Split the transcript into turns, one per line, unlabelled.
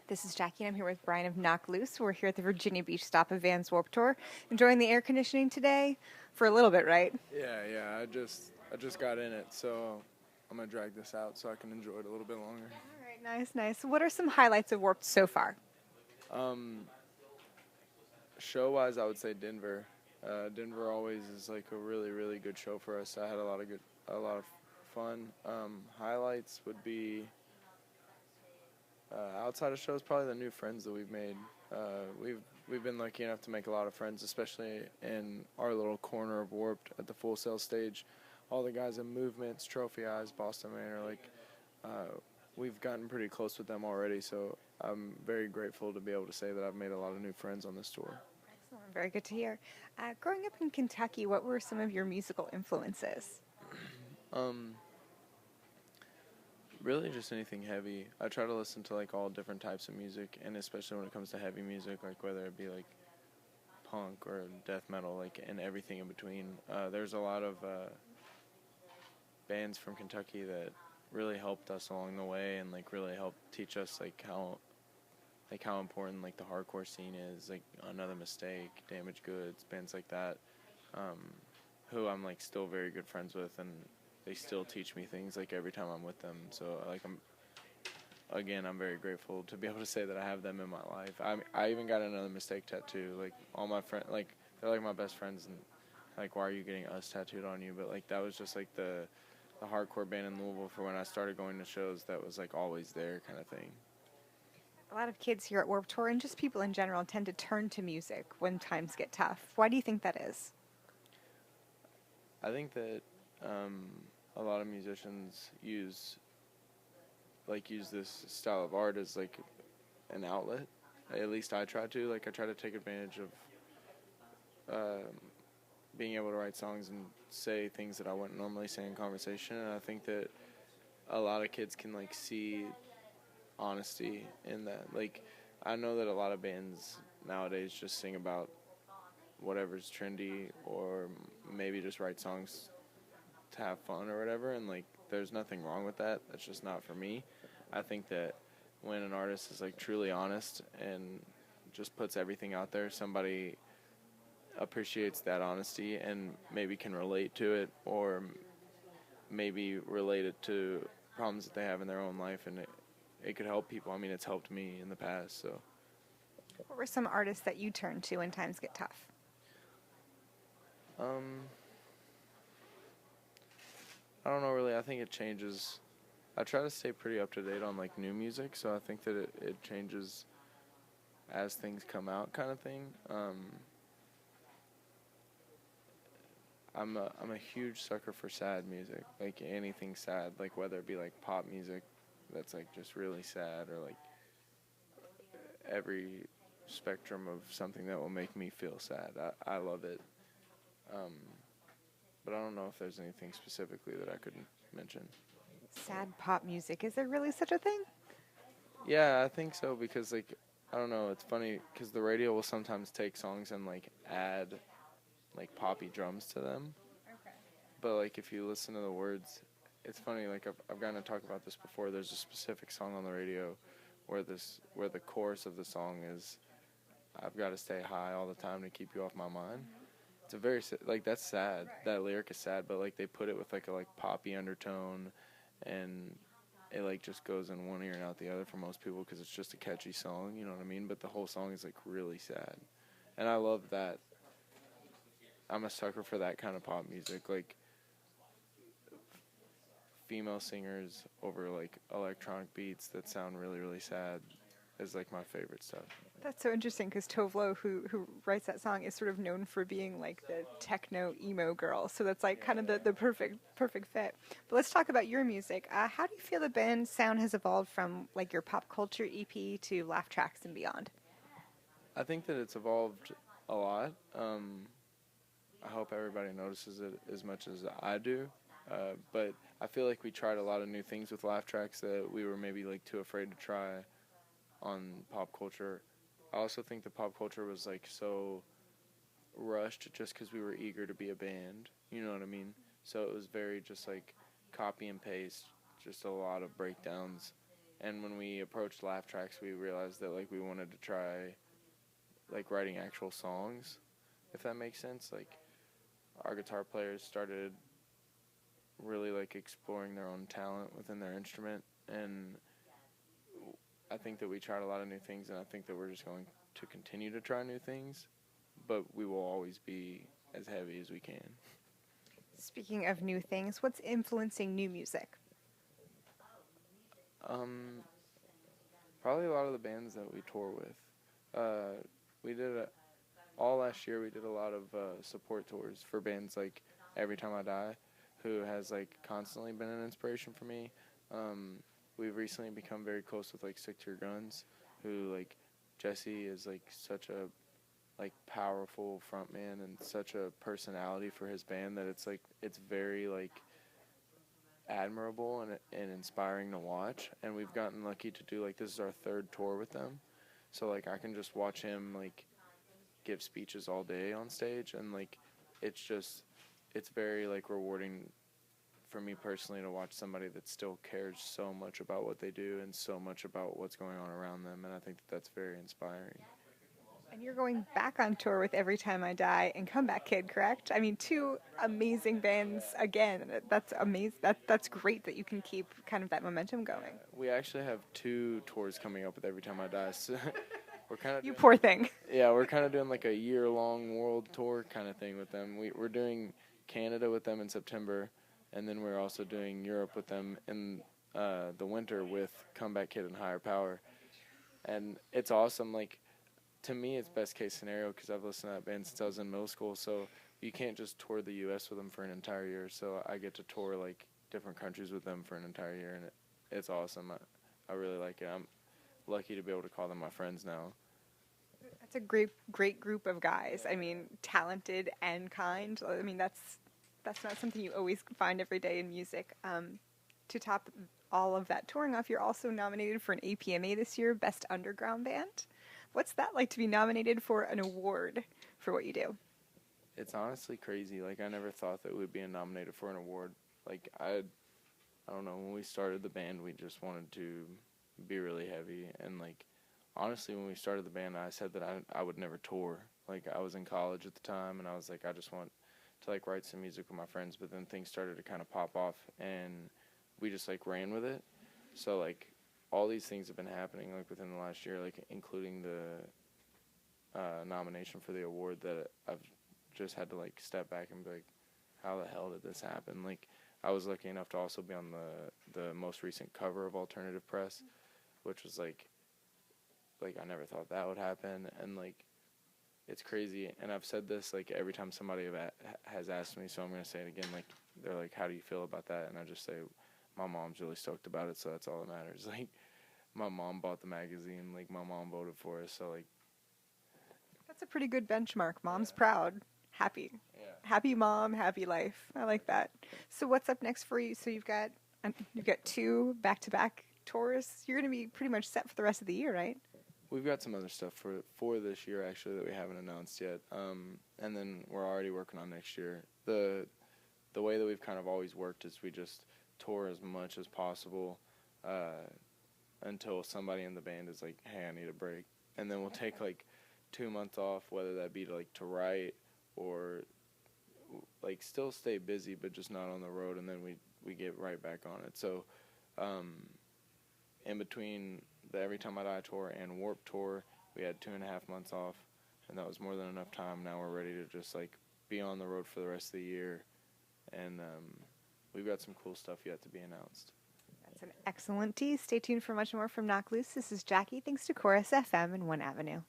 This is Jackie, and I'm here with Brian of Knock Loose. We're here at the Virginia Beach stop of Vans Warped Tour, enjoying the air conditioning today for a little bit, right?
Yeah. I just got in it, so I'm gonna drag this out so I can enjoy it a little bit longer.
All right, nice. What are some highlights of Warped so far?
Show-wise, I would say Denver. Denver always is like a really good show for us. I had a lot of fun. Highlights would be outside of shows, probably the new friends that we've made. We've been lucky enough to make a lot of friends, especially in our little corner of Warped at the Full Sail stage. All the guys in Movements, Trophy Eyes, Boston Manor, we've gotten pretty close with them already. So I'm very grateful to be able to say that I've made a lot of new friends on this tour.
Excellent, very good to hear. Growing up in Kentucky, what were some of your musical influences?
Um, Really just anything heavy. I try to listen to like all different types of music, and especially when it comes to heavy music, like whether it be like punk or death metal, like, and everything in between. There's a lot of bands from Kentucky that really helped us along the way, and like really helped teach us how important like the hardcore scene is, like Another Mistake, Damaged Goods, bands like that, um, who I'm like still very good friends with, and they still teach me things like every time I'm with them. So like I'm very grateful to be able to say that I have them in my life. I even got Another Mistake tattoo. Like all my friends, like they're like my best friends, and like, why are you getting us tattooed on you? But like that was just like the hardcore band in Louisville for when I started going to shows. That was like always there kind of thing.
A lot of kids here at Warped Tour, and just people in general, tend to turn to music when times get tough. Why do you think that is?
I think that a lot of musicians use this style of art as like an outlet. At least I try to. Like I try to take advantage of being able to write songs and say things that I wouldn't normally say in conversation. And I think that a lot of kids can like see honesty in that. Like I know that a lot of bands nowadays just sing about whatever's trendy, or maybe just write songs to have fun or whatever, and like there's nothing wrong with that. That's just not for me. I think that when an artist is like truly honest and just puts everything out there, somebody appreciates that honesty and maybe can relate to it, or maybe relate it to problems that they have in their own life, and it could help people. I mean, it's helped me in the past. So
What were some artists that you turn to when times get tough?
um I don't know really. I think it changes. I try to stay pretty up to date on like new music, so I think that it changes as things come out, kind of thing. I'm a huge sucker for sad music, like anything sad, like whether it be like pop music that's like just really sad, or like every spectrum of something that will make me feel sad. I love it. Um, but I don't know if there's anything specifically that I could mention.
Sad pop music. Is there really such a thing?
Yeah, I think so, because like I don't know, it's funny because the radio will sometimes take songs and like add like poppy drums to them.
Okay.
But like if you listen to the words, it's funny. Like I've gotten to talk about this before. There's a specific song on the radio where the chorus of the song is, "I've got to stay high all the time to keep you off my mind." It's a very like that's sad.
Right.
That lyric is sad, but like they put it with like a like poppy undertone, and it like just goes in one ear and out the other for most people because it's just a catchy song. You know what I mean? But the whole song is like really sad, and I love that. I'm a sucker for that kind of pop music, like female singers over like electronic beats that sound really sad is like my favorite stuff.
That's so interesting because Tovlo, who writes that song, is sort of known for being like the techno emo girl. So that's like kind of the perfect fit. But let's talk about your music. How do you feel the band's sound has evolved from like your pop culture EP to laugh tracks and beyond?
I think that it's evolved a lot. I hope everybody notices it as much as I do. But I feel like we tried a lot of new things with laugh tracks that we were maybe like too afraid to try on pop culture. I also think the pop culture was like so rushed just because we were eager to be a band. You know what I mean? So it was very just like copy and paste, just a lot of breakdowns, And when we approached Laugh Tracks, we realized that like we wanted to try like writing actual songs, if that makes sense. Like our guitar players started really like exploring their own talent within their instrument, and I think that we tried a lot of new things, and I think that we're just going to continue to try new things, but we will always be as heavy as we can.
Speaking of new things, what's influencing new music?
Probably a lot of the bands that we tour with. We did all last year. We did a lot of support tours for bands like Every Time I Die, who has like constantly been an inspiration for me. We've recently become very close with like Stick to Your Guns, who like Jesse is like such a like powerful frontman and such a personality for his band that it's very like admirable and inspiring to watch. And we've gotten lucky to do like this is our third tour with them, so like I can just watch him like give speeches all day on stage, and like it's very like rewarding for me personally to watch somebody that still cares so much about what they do and so much about what's going on around them, and I think that that's very inspiring.
And you're going back on tour with Every Time I Die and Comeback Kid, correct? I mean, two amazing bands again. That's amazing. That's great that you can keep kind of that momentum going.
We actually have 2 tours coming up with Every Time I Die. So we're kind of
You poor thing.
Yeah, we're kind of doing like a year-long world tour kind of thing with them. We're doing Canada with them in September, and then we're also doing Europe with them in the winter with Comeback Kid and Higher Power. And it's awesome. Like, to me, it's best case scenario because I've listened to that band since I was in middle school. So you can't just tour the U.S. with them for an entire year. So I get to tour like different countries with them for an entire year, and it's awesome. I really like it. I'm lucky to be able to call them my friends now.
That's a great group of guys. I mean, talented and kind. I mean, that's not something you always find every day in music. To top all of that touring off, you're also nominated for an APMA this year, Best Underground Band. What's that like to be nominated for an award for what you do?
It's honestly crazy. Like, I never thought that we'd be nominated for an award. Like, I don't know, when we started the band, we just wanted to be really heavy. And, like, honestly, when we started the band, I said that I would never tour. Like, I was in college at the time, and I was like, I just want to, like, write some music with my friends. But then things started to kind of pop off, and we just, like, ran with it. So, like, all these things have been happening, like, within the last year, like, including the nomination for the award that I've just had to, like, step back and be like, how the hell did this happen? Like, I was lucky enough to also be on the most recent cover of Alternative Press, which was, like, I never thought that would happen, and, like, it's crazy. And I've said this, like, every time somebody has asked me, so I'm going to say it again, like, they're like, how do you feel about that? And I just say, my mom's really stoked about it, so that's all that matters. Like, my mom bought the magazine, like, my mom voted for us, so, like.
That's a pretty good benchmark. Mom's proud. Happy.
Yeah.
Happy mom, happy life. I like that. So what's up next for you? So you've got 2 back-to-back tours. You're going to be pretty much set for the rest of the year, right?
We've got some other stuff for this year, actually, that we haven't announced yet. And then we're already working on next year. The way that we've kind of always worked is we just tour as much as possible until somebody in the band is like, hey, I need a break. And then we'll take, like, 2 months off, whether that be to write or, like, still stay busy but just not on the road, and then we get right back on it. So in between the Every Time I Die tour and Warp tour, we had 2.5 months off, and that was more than enough time. Now we're ready to just, like, be on the road for the rest of the year, and we've got some cool stuff yet to be announced.
That's an excellent tease. Stay tuned for much more from Knock Loose. This is Jackie. Thanks to Chorus FM and One Avenue.